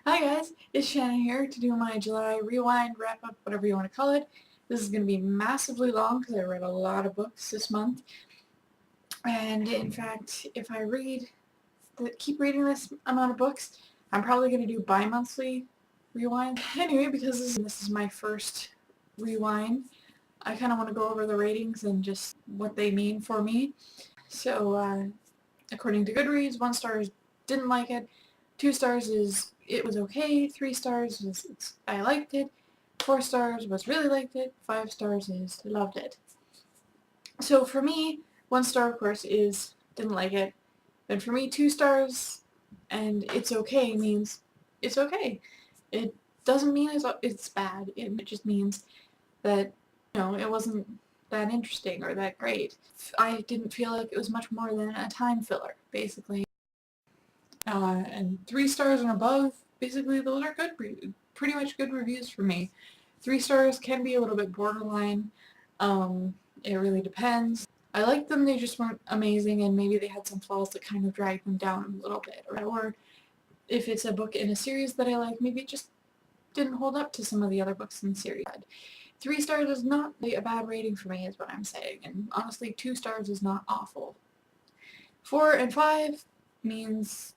Hi guys, it's Shannon here to do my July rewind, wrap up, whatever you want to call it. This is going to be massively long because I read a lot of books this month. And in fact, if I keep reading this amount of books, I'm probably going to do bi-monthly rewind. Anyway, because this is my first rewind, I kind of want to go over the ratings and just what they mean for me. So, according to Goodreads, 1 star is didn't like it, 2 stars is it was okay, 3 stars is I liked it, 4 stars was really liked it, 5 stars is loved it. So for me, 1 star of course is didn't like it, and for me 2 stars and it's okay means it's okay. It doesn't mean it's bad, it just means that, it wasn't that interesting or that great. I didn't feel like it was much more than a time filler, basically. And 3 stars and above, basically those are pretty much good reviews for me. 3 stars can be a little bit borderline. It really depends. I liked them, they just weren't amazing, and maybe they had some flaws that kind of dragged them down a little bit. Or if it's a book in a series that I like, maybe it just didn't hold up to some of the other books in the series. 3 stars is not a bad rating for me is what I'm saying, and honestly 2 stars is not awful. 4 and 5 means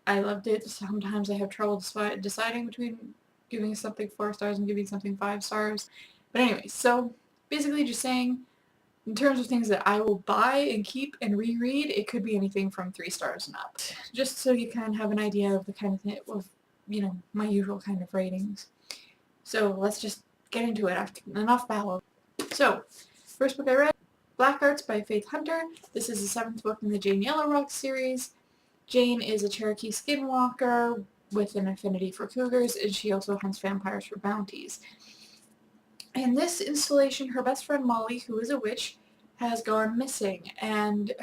I loved it. Sometimes I have trouble deciding between giving something 4 stars and giving something 5 stars. But anyway, so basically just saying, in terms of things that I will buy and keep and reread, it could be anything from 3 stars and up. Just so you kind of have an idea of the kind of thing, of, my usual kind of ratings. So let's just get into it after enough babble. So, first book I read, Black Arts by Faith Hunter. This is the 7th book in the Jane Yellowrock series. Jane is a Cherokee skinwalker with an affinity for cougars, and she also hunts vampires for bounties. In this installation, her best friend Molly, who is a witch, has gone missing, and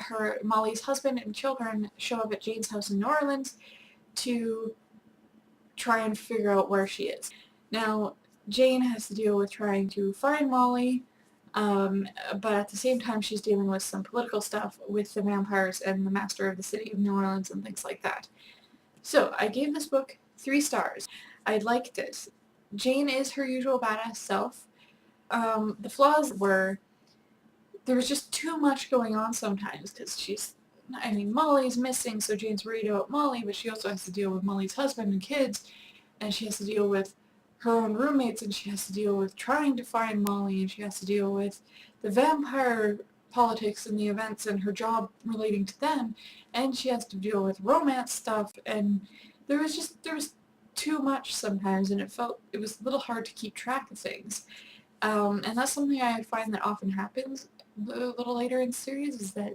Molly's husband and children show up at Jane's house in New Orleans to try and figure out where she is. Now, Jane has to deal with trying to find Molly, but at the same time she's dealing with some political stuff with the vampires and the master of the city of New Orleans and things like that. So, I gave this book 3 stars. I liked it. Jane is her usual badass self. The flaws were, there was just too much going on sometimes, because Molly's missing, so Jane's worried about Molly, but she also has to deal with Molly's husband and kids, and she has to deal with her own roommates, and she has to deal with trying to find Molly, and she has to deal with the vampire politics and the events and her job relating to them, and she has to deal with romance stuff, and there was too much sometimes, and it was a little hard to keep track of things. And that's something I find that often happens a little later in the series, is that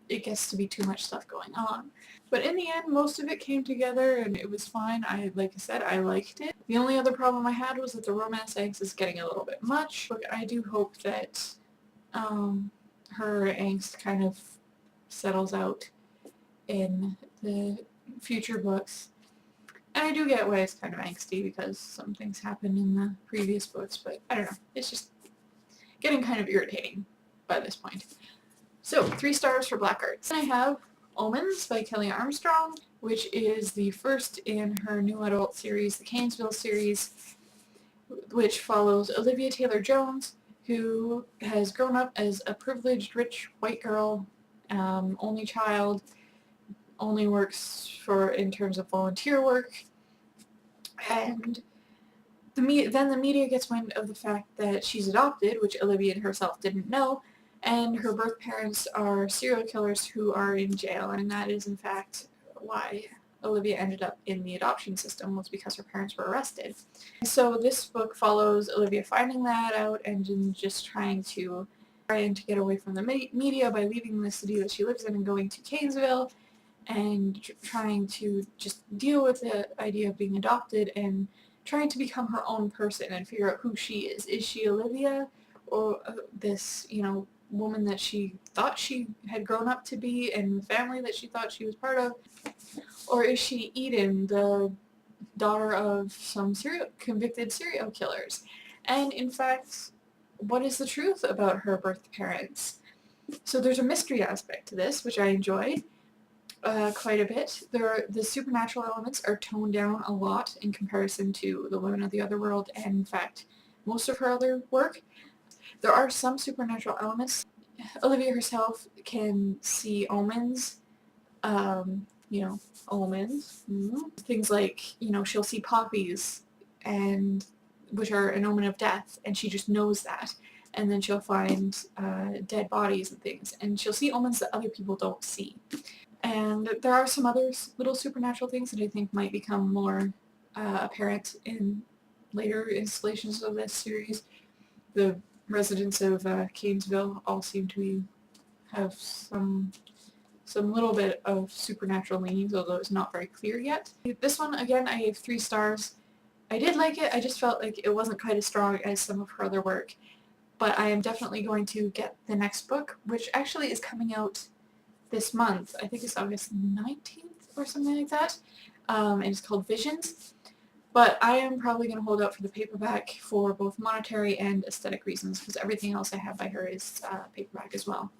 it gets to be too much stuff going on. But in the end, most of it came together and it was fine. Like I said, I liked it. The only other problem I had was that the romance angst is getting a little bit much. But I do hope that her angst kind of settles out in the future books. And I do get why it's kind of angsty, because some things happened in the previous books, but I don't know. It's just getting kind of irritating by this point. So, 3 stars for Black Arts. Then I have Omens by Kelley Armstrong, which is the first in her new adult series, the Canesville series, which follows Olivia Taylor-Jones, who has grown up as a privileged, rich, white girl, only child, only works in terms of volunteer work, and then the media gets wind of the fact that she's adopted, which Olivia herself didn't know, and her birth parents are serial killers who are in jail, and that is in fact why Olivia ended up in the adoption system, was because her parents were arrested. So this book follows Olivia finding that out and just trying to get away from the media by leaving the city that she lives in and going to Canesville, and trying to just deal with the idea of being adopted and trying to become her own person and figure out who she is. Is she Olivia, or this, woman that she thought she had grown up to be and the family that she thought she was part of? Or is she Eden, the daughter of some convicted serial killers? And in fact, what is the truth about her birth parents? So there's a mystery aspect to this, which I enjoyed. quite a bit. The supernatural elements are toned down a lot in comparison to The Women of the Otherworld and, in fact, most of her other work. There are some supernatural elements. Olivia herself can see omens, you know, omens. Things like, you know, she'll see poppies, and which are an omen of death, and she just knows that. And then she'll find dead bodies and things, and she'll see omens that other people don't see. And there are some other little supernatural things that I think might become more apparent in later installations of this series. The residents of Canesville all seem to have some little bit of supernatural leanings, although it's not very clear yet. This one, again, I gave 3 stars. I did like it, I just felt like it wasn't quite as strong as some of her other work. But I am definitely going to get the next book, which actually is coming out this month. I think it's August 19th or something like that. And it's called Visions. But I am probably going to hold out for the paperback for both monetary and aesthetic reasons, because everything else I have by her is paperback as well.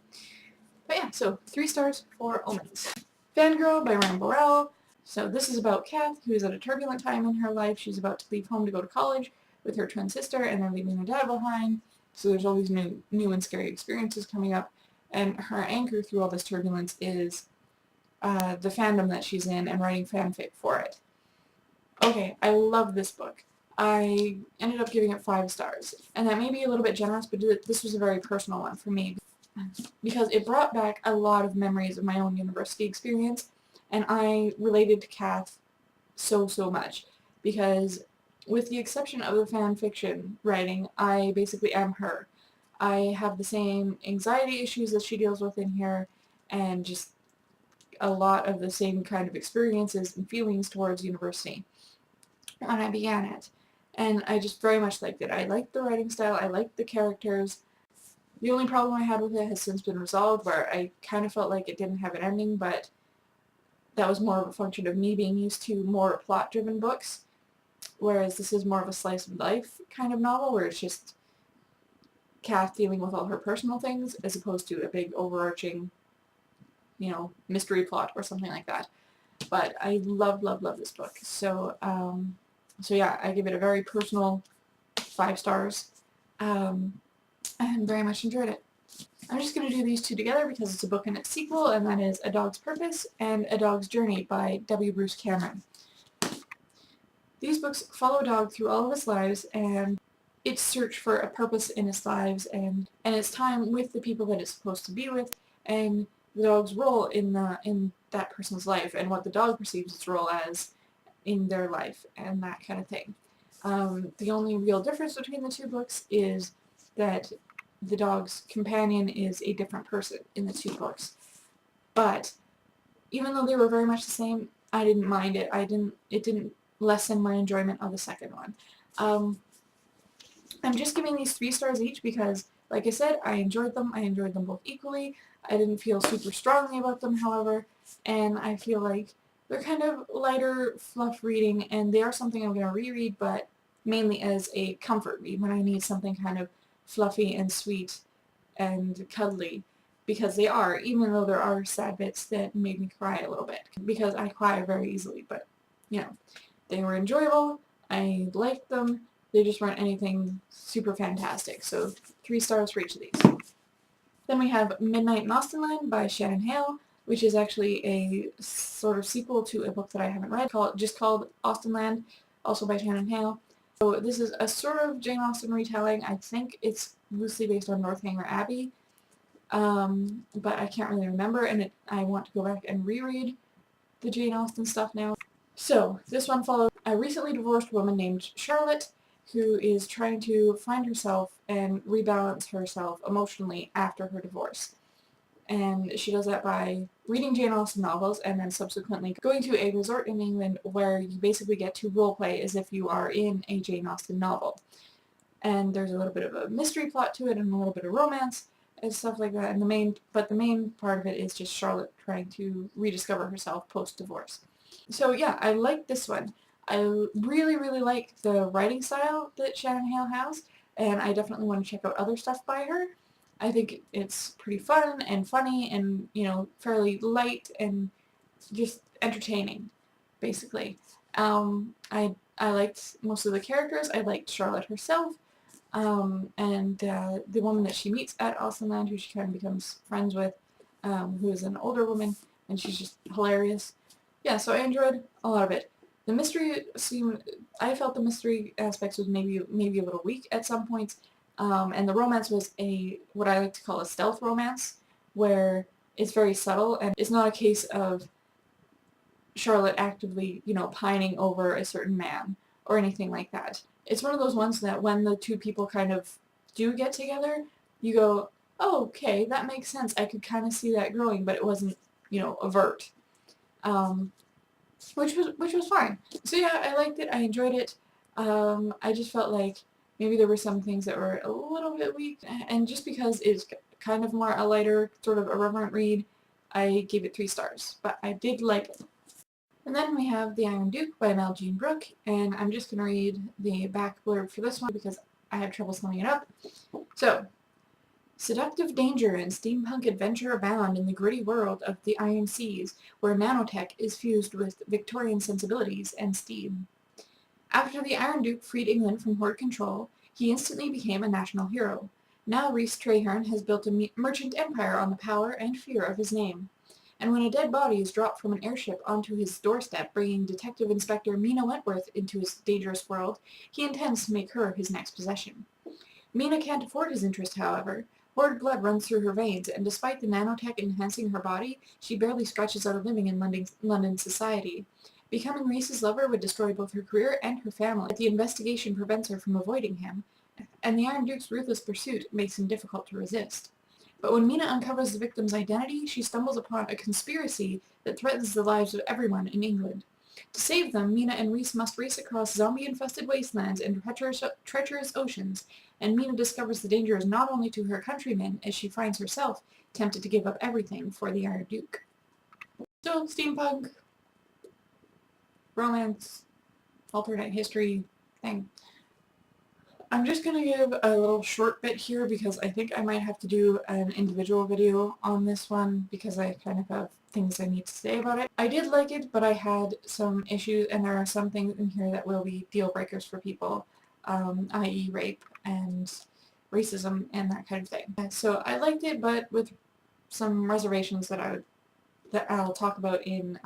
But yeah, so 3 stars for Omens. Fangirl by Rowell. So this is about Kath, who is at a turbulent time in her life. She's about to leave home to go to college with her twin sister, and they're leaving her dad behind. So there's all these new and scary experiences coming up. And her anchor through all this turbulence is the fandom that she's in and writing fanfic for it. Okay, I love this book. I ended up giving it 5 stars. And that may be a little bit generous, but this was a very personal one for me, because it brought back a lot of memories of my own university experience, and I related to Kath so much, because with the exception of the fan fiction writing, I basically am her. I have the same anxiety issues that she deals with in here, and just a lot of the same kind of experiences and feelings towards university when I began it. And I just very much liked it. I liked the writing style, I liked the characters. The only problem I had with it has since been resolved, where I kind of felt like it didn't have an ending, but that was more of a function of me being used to more plot-driven books, whereas this is more of a slice of life kind of novel, where it's just Kath dealing with all her personal things, as opposed to a big overarching, you know, mystery plot or something like that. But I love this book. So, so yeah, I give it a very personal 5 stars. And very much enjoyed it. I'm just going to do these 2 together because it's a book and its sequel, and that is A Dog's Purpose and A Dog's Journey by W. Bruce Cameron. These books follow a dog through all of his lives and its search for a purpose in its lives, and its time with the people that it's supposed to be with, and the dog's role in that person's life, and what the dog perceives its role as in their life, and that kind of thing. The only real difference between the 2 books is that the dog's companion is a different person in the 2 books. But even though they were very much the same, I didn't mind it. It didn't lessen my enjoyment of the second one. I'm just giving these 3 stars each because, like I said, I enjoyed them. I enjoyed them both equally. I didn't feel super strongly about them, however, and I feel like they're kind of lighter fluff reading, and they are something I'm going to reread, but mainly as a comfort read when I need something kind of fluffy and sweet and cuddly, because they are, even though there are sad bits that made me cry a little bit, because I cry very easily, but, you know, they were enjoyable, I liked them, they just weren't anything super fantastic, so 3 stars for each of these. Then we have Midnight in Austenland by Shannon Hale, which is actually a sort of sequel to a book that I haven't read, just called Austenland, also by Shannon Hale. So this is a sort of Jane Austen retelling. I think it's loosely based on Northanger Abbey, but I can't really remember, and I want to go back and reread the Jane Austen stuff now. So this one follows a recently divorced woman named Charlotte, who is trying to find herself and rebalance herself emotionally after her divorce. And she does that by reading Jane Austen novels and then subsequently going to a resort in England where you basically get to roleplay as if you are in a Jane Austen novel. And there's a little bit of a mystery plot to it and a little bit of romance and stuff like that. And the main part of it is just Charlotte trying to rediscover herself post-divorce. So yeah, I like this one. I really like the writing style that Shannon Hale has, and I definitely want to check out other stuff by her. I think it's pretty fun and funny and, you know, fairly light and just entertaining, basically. I liked most of the characters. I liked Charlotte herself, and the woman that she meets at Austenland, who she kind of becomes friends with, who is an older woman, and she's just hilarious. Yeah, so I enjoyed a lot of it. The mystery seemed, I felt the mystery aspects was maybe a little weak at some points, and the romance was what I like to call a stealth romance, where it's very subtle, and it's not a case of Charlotte actively, pining over a certain man or anything like that. It's one of those ones that when the two people kind of do get together, you go, oh, okay, that makes sense. I could kind of see that growing, but it wasn't, overt. Which was fine. So yeah, I liked it. I enjoyed it. I just felt like maybe there were some things that were a little bit weak, and just because it's kind of more a lighter, sort of irreverent read, I gave it 3 stars. But I did like it. And then we have The Iron Duke by Meljean Brook, and I'm just going to read the back blurb for this one because I have trouble summing it up. So, seductive danger and steampunk adventure abound in the gritty world of the Iron Seas, where nanotech is fused with Victorian sensibilities and steam. After the Iron Duke freed England from Horde control, he instantly became a national hero. Now Rhys Traherne has built a merchant empire on the power and fear of his name. And when a dead body is dropped from an airship onto his doorstep, bringing Detective Inspector Mina Wentworth into his dangerous world, he intends to make her his next possession. Mina can't afford his interest, however. Horde blood runs through her veins, and despite the nanotech enhancing her body, she barely scratches out a living in London society. Becoming Rhys's lover would destroy both her career and her family, but the investigation prevents her from avoiding him, and the Iron Duke's ruthless pursuit makes him difficult to resist. But when Mina uncovers the victim's identity, she stumbles upon a conspiracy that threatens the lives of everyone in England. To save them, Mina and Rhys must race across zombie-infested wastelands and treacherous oceans, and Mina discovers the danger is not only to her countrymen, as she finds herself tempted to give up everything for the Iron Duke. So, steampunk, romance, alternate history thing. I'm just going to give a little short bit here because I think I might have to do an individual video on this one because I kind of have things I need to say about it. I did like it, but I had some issues, and there are some things in here that will be deal breakers for people, i.e. rape and racism and that kind of thing. So I liked it, but with some reservations that I'll talk about in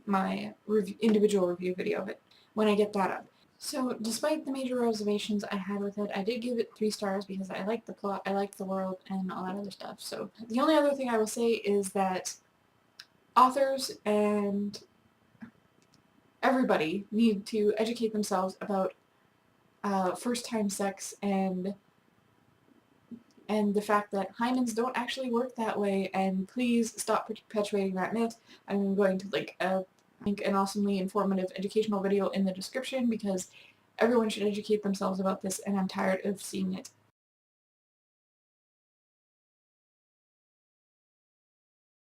my individual review video of it when I get that up. So, despite the major reservations I had with it, I did give it 3 stars because I liked the plot, I liked the world, and all that other stuff. So, the only other thing I will say is that authors and everybody need to educate themselves about first-time sex and the fact that hymens don't actually work that way, and please stop perpetuating that myth. I'm going to link an awesomely informative educational video in the description because everyone should educate themselves about this, and I'm tired of seeing it